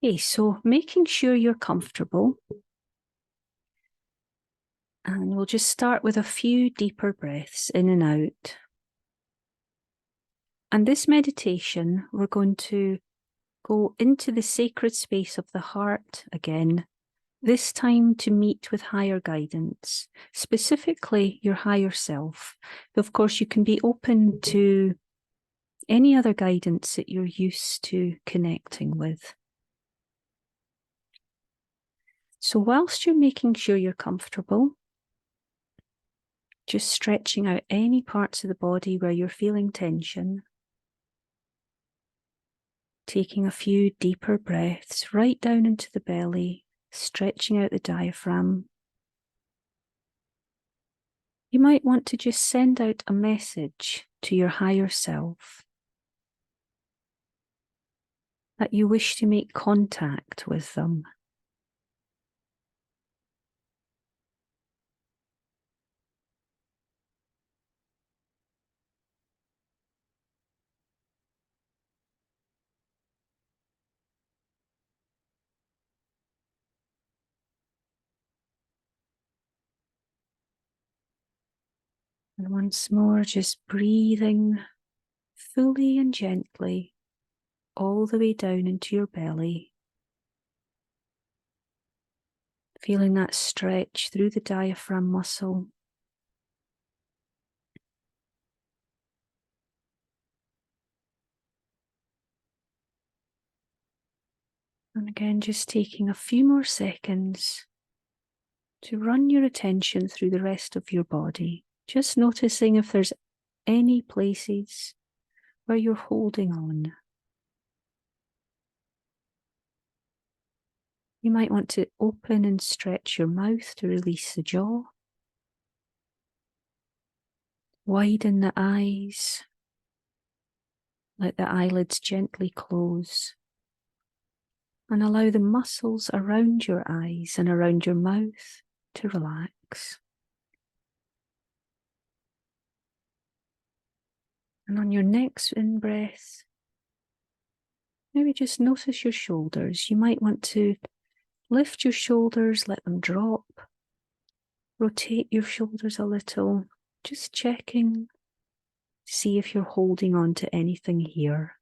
Okay, so making sure you're comfortable. And we'll just start with a few deeper breaths in and out. And this meditation, we're going to go into the sacred space of the heart again, this time to meet with higher guidance, specifically your higher self. Of course, you can be open to any other guidance that you're used to connecting with. So whilst you're making sure you're comfortable, just stretching out any parts of the body where you're feeling tension. Taking a few deeper breaths right down into the belly, stretching out the diaphragm. You might want to just send out a message to your higher self that you wish to make contact with them. And once more, just breathing fully and gently all the way down into your belly. Feeling that stretch through the diaphragm muscle. And again, just taking a few more seconds to run your attention through the rest of your body. Just noticing if there's any places where you're holding on. You might want to open and stretch your mouth to release the jaw. Widen the eyes. Let the eyelids gently close. And allow the muscles around your eyes and around your mouth to relax. And on your next in-breath, maybe just notice your shoulders. You might want to lift your shoulders, let them drop. Rotate your shoulders a little, just checking, see if you're holding on to anything here.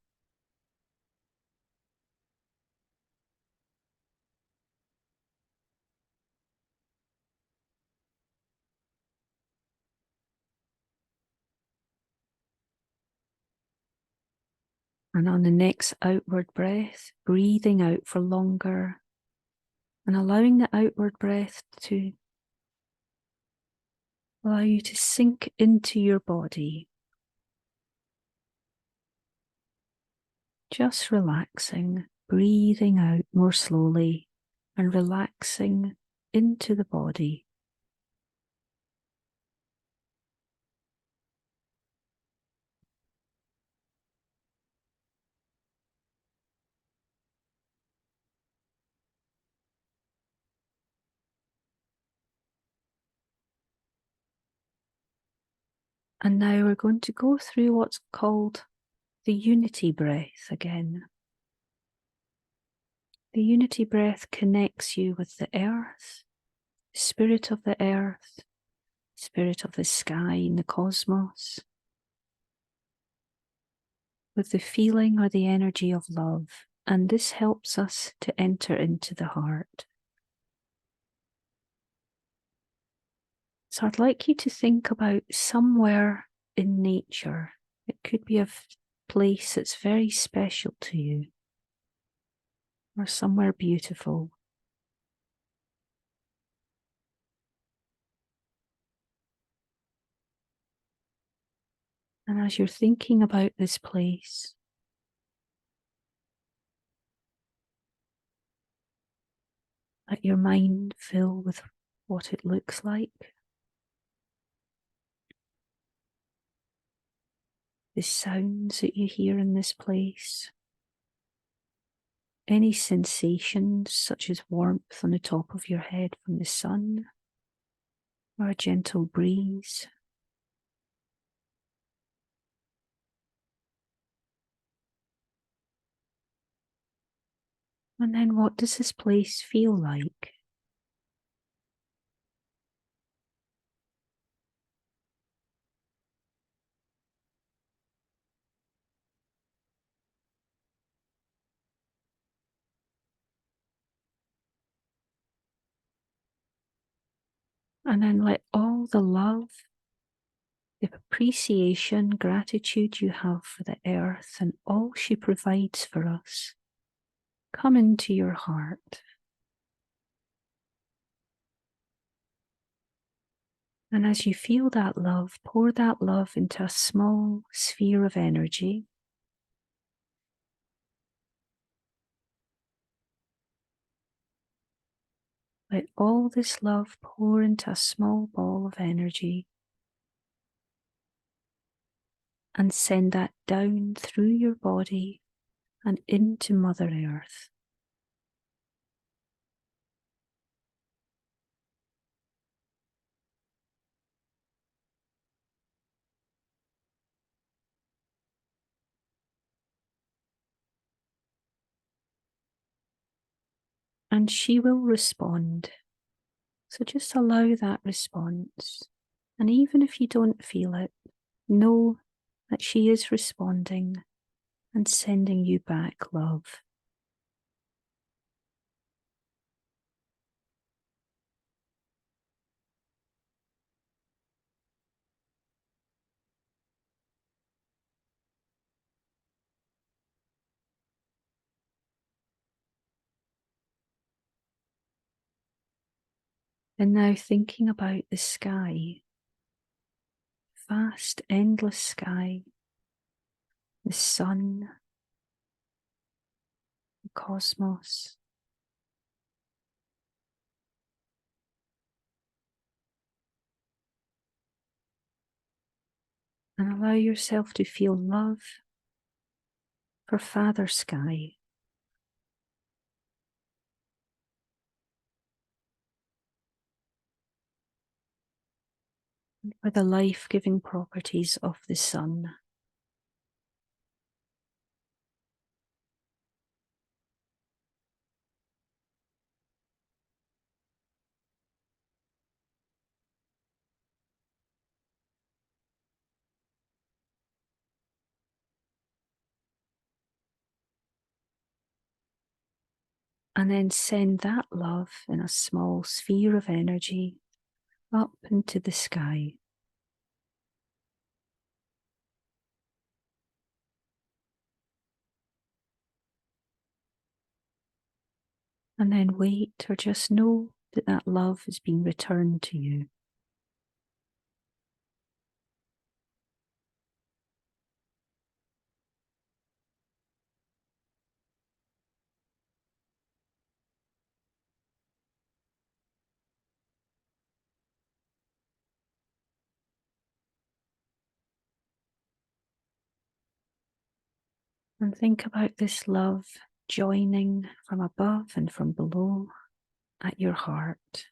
And on the next outward breath, breathing out for longer and allowing the outward breath to allow you to sink into your body. Just relaxing, breathing out more slowly and relaxing into the body. And now we're going to go through what's called the unity breath again. The unity breath connects you with the earth, the spirit of the earth, spirit of the sky and the cosmos, with the feeling or the energy of love. And this helps us to enter into the heart. So I'd like you to think about somewhere in nature. It could be a place that's very special to you, or somewhere beautiful. And as you're thinking about this place, let your mind fill with what it looks like. The sounds that you hear in this place. Any sensations such as warmth on the top of your head from the sun, or a gentle breeze. And then what does this place feel like? And then let all the love, the appreciation, gratitude you have for the earth and all she provides for us come into your heart. And as you feel that love, pour that love into a small sphere of energy. Let all this love pour into a small ball of energy and send that down through your body and into Mother Earth. And she will respond. So just allow that response. And even if you don't feel it, know that she is responding and sending you back love. And now thinking about the sky, vast, endless sky, the sun, the cosmos. And allow yourself to feel love for Father Sky. And for the life-giving properties of the sun. And then send that love in a small sphere of energy up into the sky. And then wait or just know that that love is being returned to you. And think about this love joining from above and from below at your heart.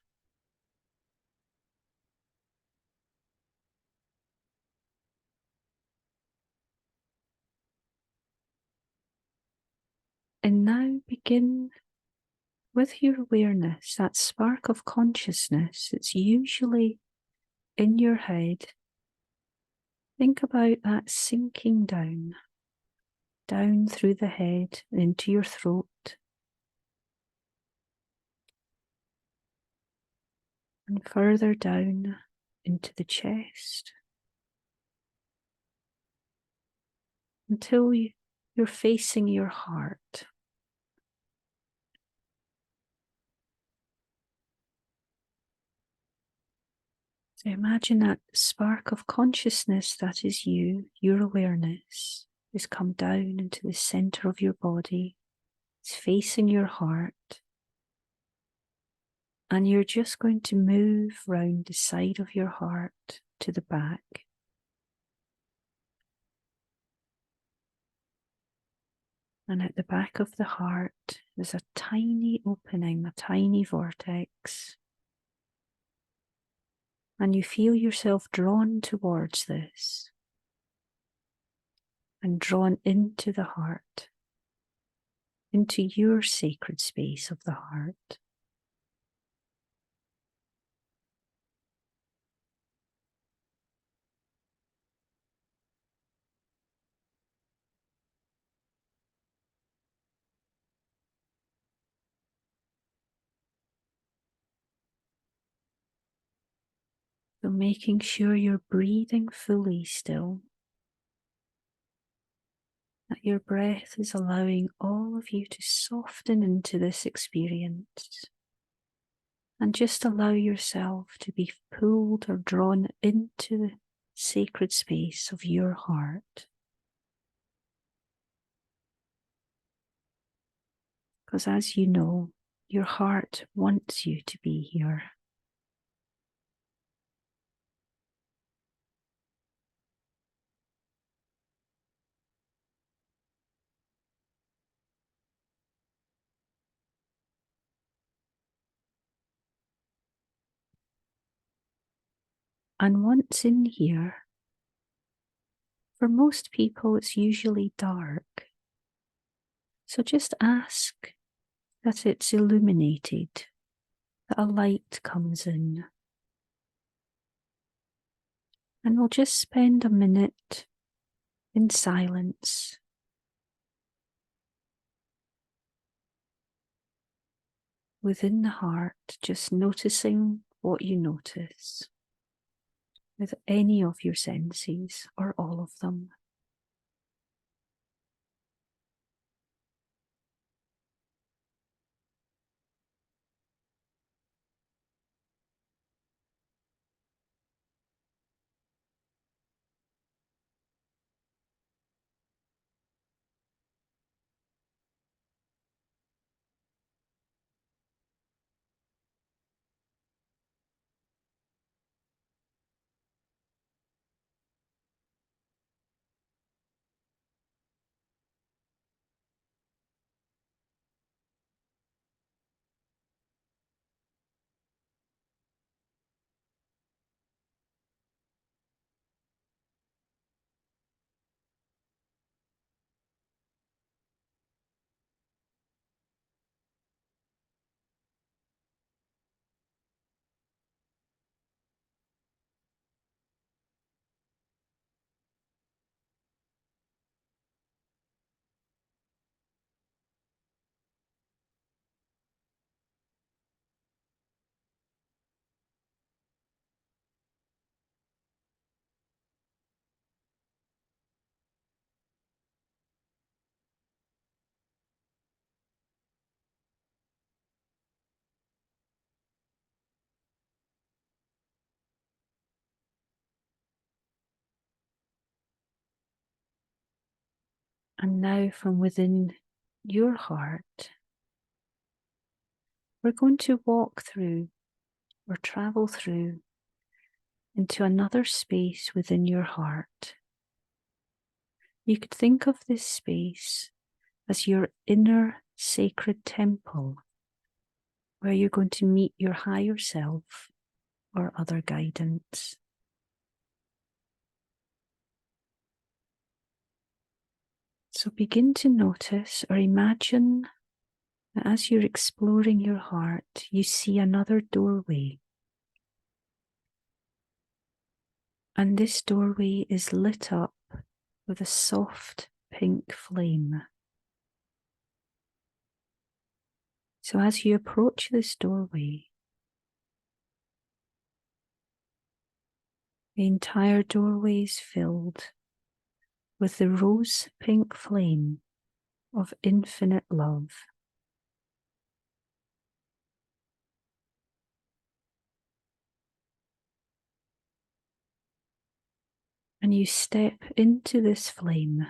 And now begin with your awareness, that spark of consciousness that's usually in your head. Think about that sinking down through the head into your throat, and further down into the chest, until you're facing your heart. So imagine that spark of consciousness that is you, your awareness, has come down into the center of your body. It's facing your heart. And you're just going to move round the side of your heart to the back. And at the back of the heart, there's a tiny opening, a tiny vortex. And you feel yourself drawn towards this and drawn into the heart. into your sacred space of the heart. So making sure you're breathing fully still, that your breath is allowing all of you to soften into this experience, and just allow yourself to be pulled or drawn into the sacred space of your heart. Because as you know, your heart wants you to be here. And once in here, for most people it's usually dark. So just ask that it's illuminated, that a light comes in. And we'll just spend a minute in silence, within the heart, just noticing what you notice with any of your senses or all of them. And now from within your heart, we're going to walk through or travel through into another space within your heart. You could think of this space as your inner sacred temple, where you're going to meet your higher self or other guidance. So begin to notice or imagine that as you're exploring your heart, you see another doorway. And this doorway is lit up with a soft pink flame. So as you approach this doorway, the entire doorway is filled with the rose pink flame of infinite love. And you step into this flame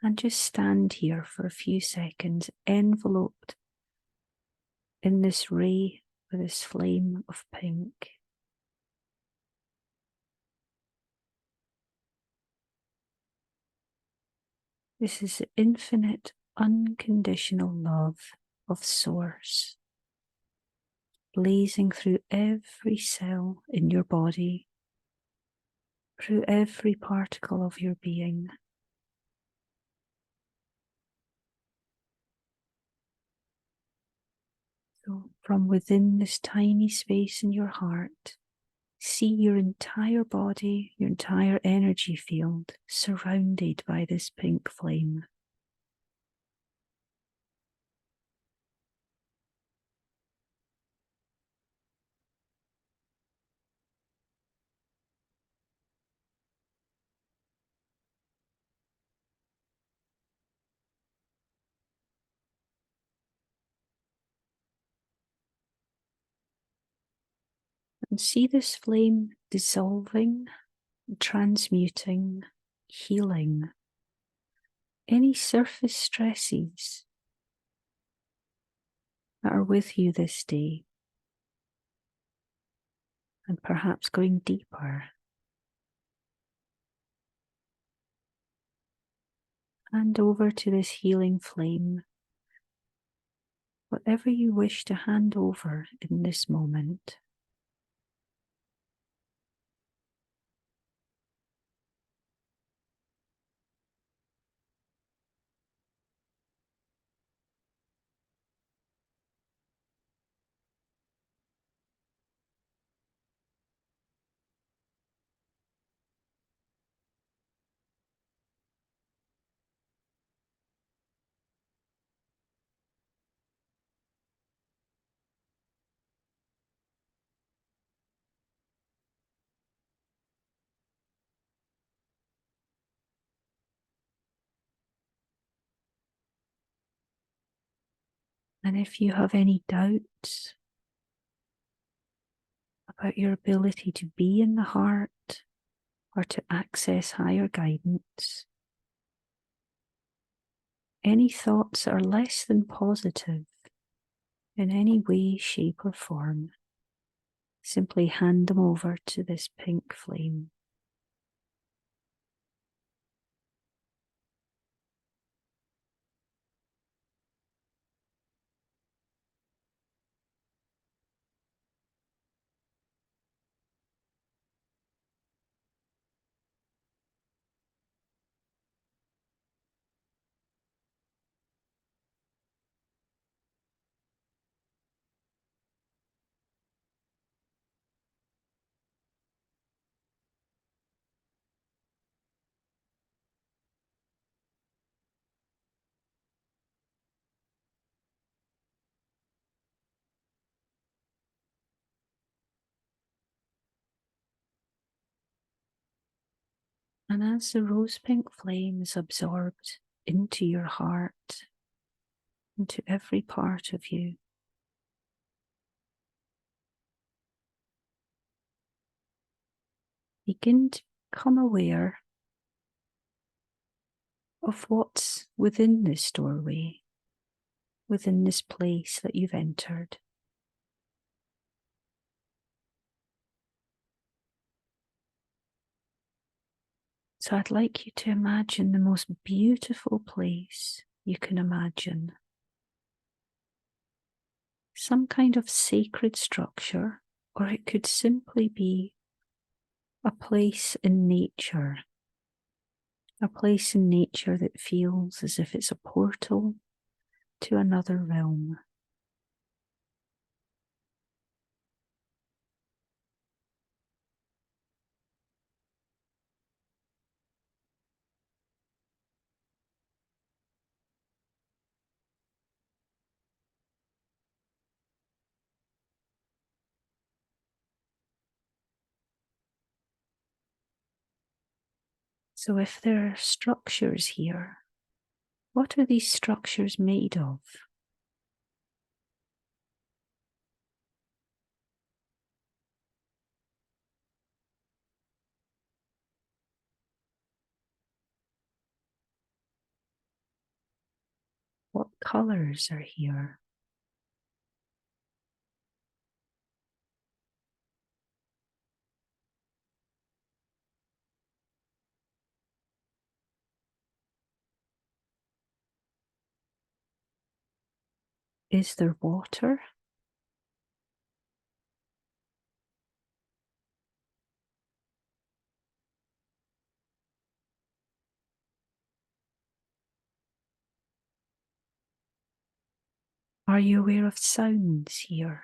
and just stand here for a few seconds, enveloped in this ray with this flame of pink. This is the infinite, unconditional love of Source, blazing through every cell in your body, through every particle of your being. from within this tiny space in your heart, see your entire body, your entire energy field surrounded by this pink flame. And see this flame dissolving, transmuting, healing any surface stresses that are with you this day, and perhaps going deeper. Hand over to this healing flame whatever you wish to hand over in this moment. And if you have any doubts about your ability to be in the heart or to access higher guidance, any thoughts that are less than positive in any way, shape, or form, simply hand them over to this pink flame. And as the rose pink flame is absorbed into your heart, into every part of you, begin to become aware of what's within this doorway, within this place that you've entered. So I'd like you to imagine the most beautiful place you can imagine. Some kind of sacred structure, or it could simply be a place in nature. A place in nature that feels as if it's a portal to another realm. So if there are structures here, what are these structures made of? What colours are here? Is there water? Are you aware of sounds here?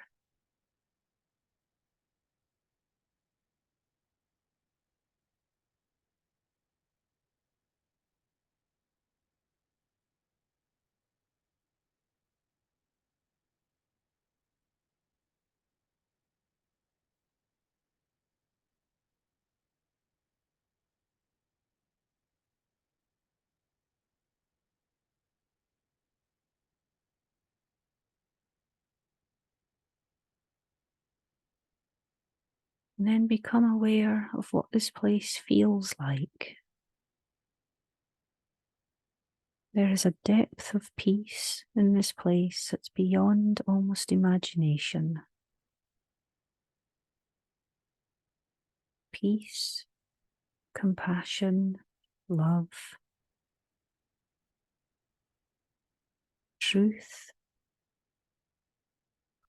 And then become aware of what this place feels like. There is a depth of peace in this place that's beyond almost imagination. Peace, compassion, love, truth,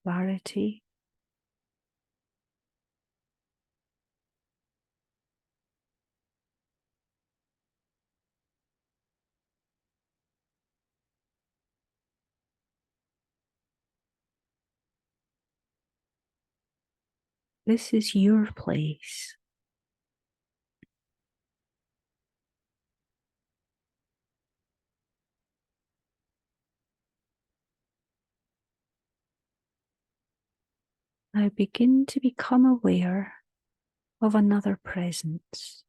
clarity. This is your place. Now begin to become aware of another presence.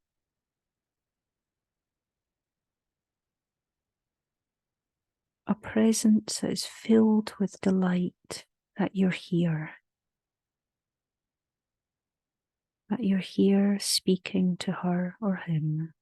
A presence that is filled with delight that you're here. That you're here speaking to her or him.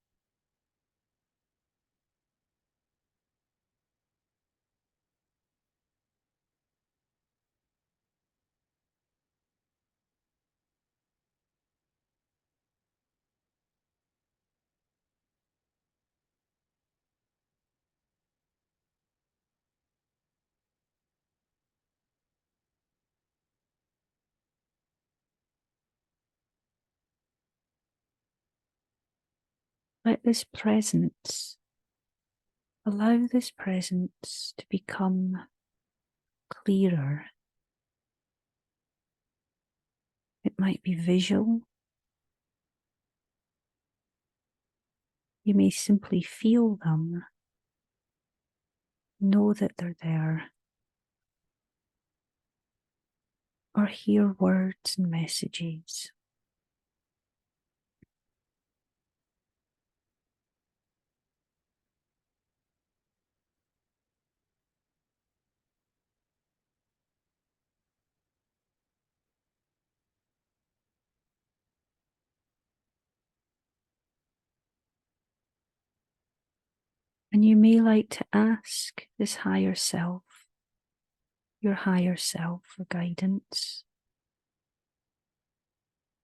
Let this presence, allow this presence to become clearer. It might be visual. You may simply feel them. Know that they're there. Or hear words and messages. And you may like to ask this higher self, your higher self, for guidance.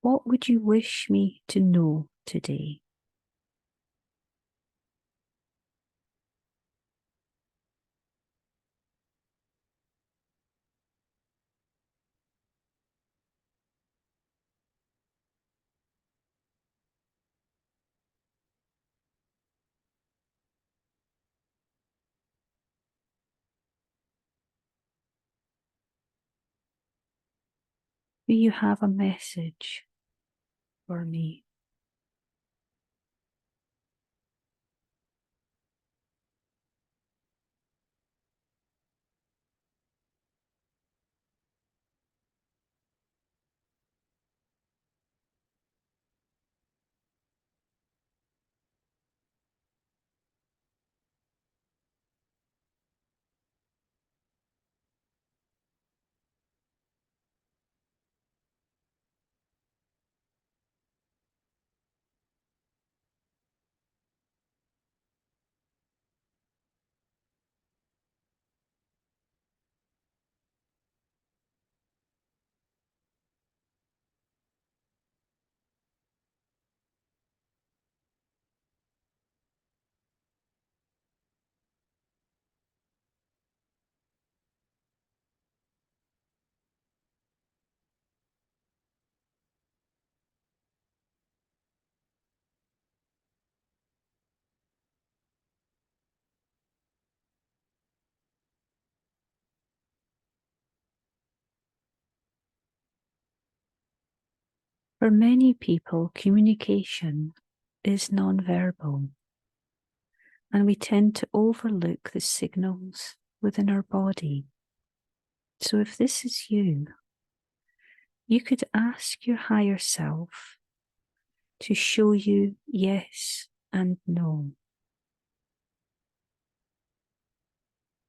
What would you wish me to know today? Do you have a message for me? For many people, communication is non-verbal, and we tend to overlook the signals within our body. So if this is you, you could ask your higher self to show you yes and no.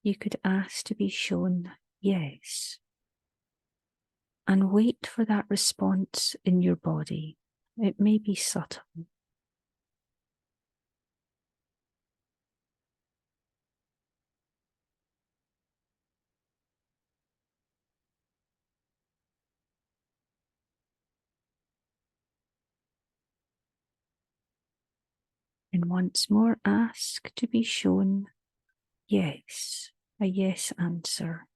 You could ask to be shown yes and wait for that response in your body. It may be subtle. And once more ask to be shown yes, a yes answer.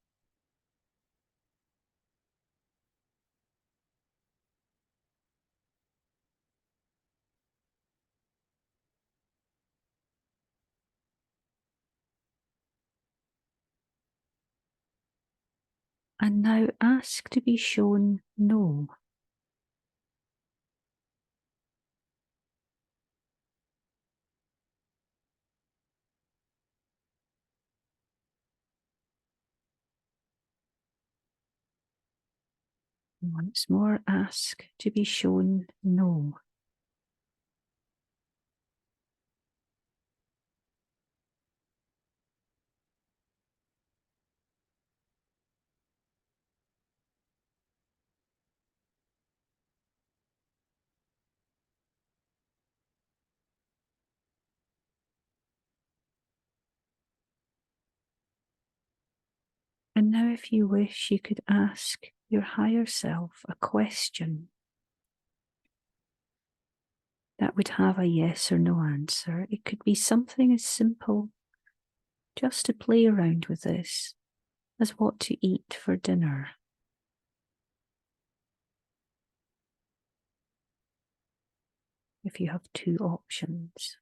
And now ask to be shown no. Once more ask to be shown no. And now if you wish, you could ask your higher self a question that would have a yes or no answer. It could be something as simple, just to play around with this, as what to eat for dinner. If you have two options.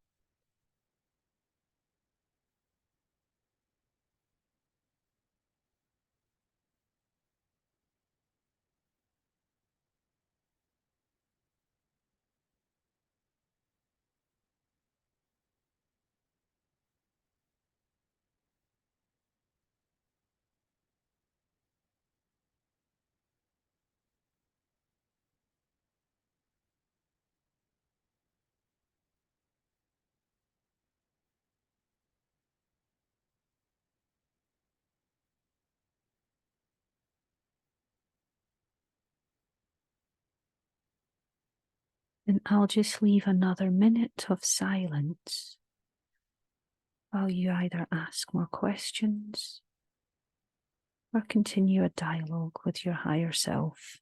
And I'll just leave another minute of silence while you either ask more questions or continue a dialogue with your higher self.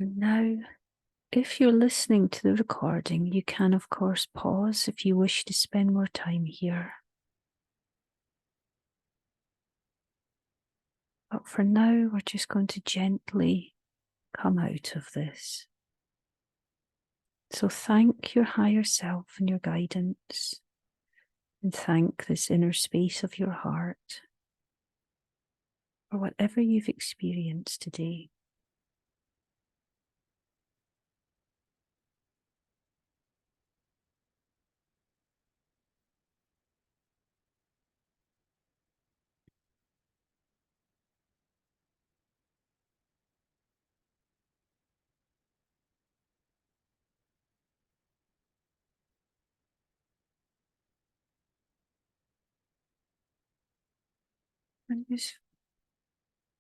And now, if you're listening to the recording, you can, of course, pause if you wish to spend more time here. But for now, we're just going to gently come out of this. So thank your higher self and your guidance, and thank this inner space of your heart for whatever you've experienced today. And just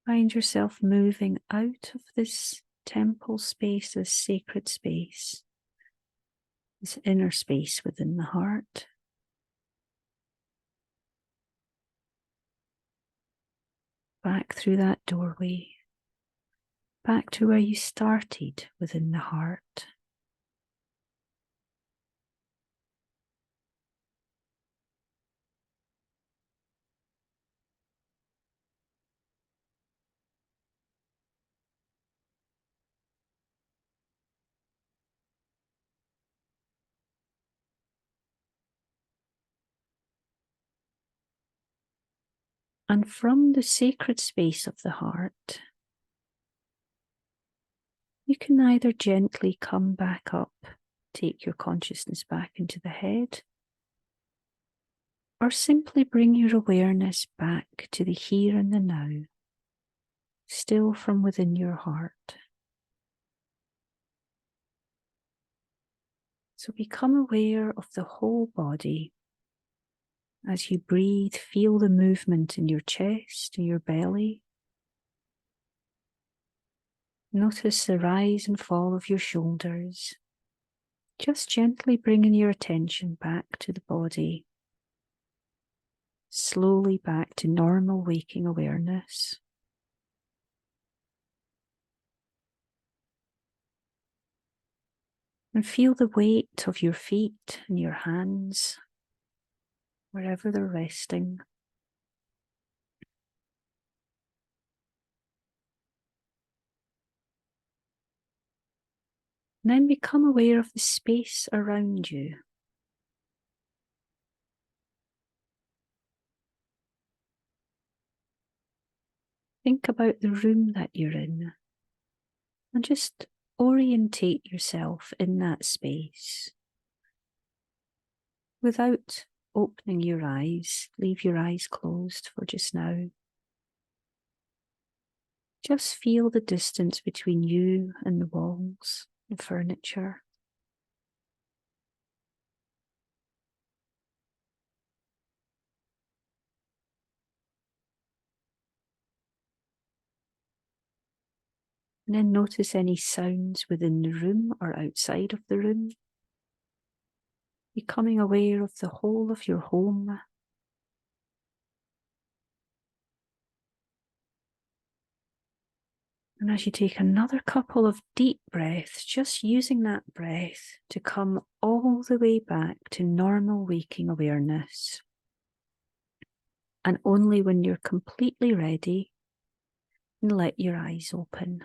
find yourself moving out of this temple space, this sacred space, this inner space within the heart, back through that doorway, back to where you started within the heart. And from the sacred space of the heart, you can either gently come back up, take your consciousness back into the head, or simply bring your awareness back to the here and the now, still from within your heart. So become aware of the whole body. As you breathe, feel the movement in your chest and your belly. Notice the rise and fall of your shoulders. Just gently bringing your attention back to the body. Slowly back to normal waking awareness. And feel the weight of your feet and your hands, wherever they're resting. And then become aware of the space around you. Think about the room that you're in and just orientate yourself in that space. Without opening your eyes, leave your eyes closed for just now. Just feel the distance between you and the walls, the furniture. And then notice any sounds within the room or outside of the room. Becoming aware of the whole of your home. And as you take another couple of deep breaths, just using that breath to come all the way back to normal waking awareness. And only when you're completely ready, let your eyes open.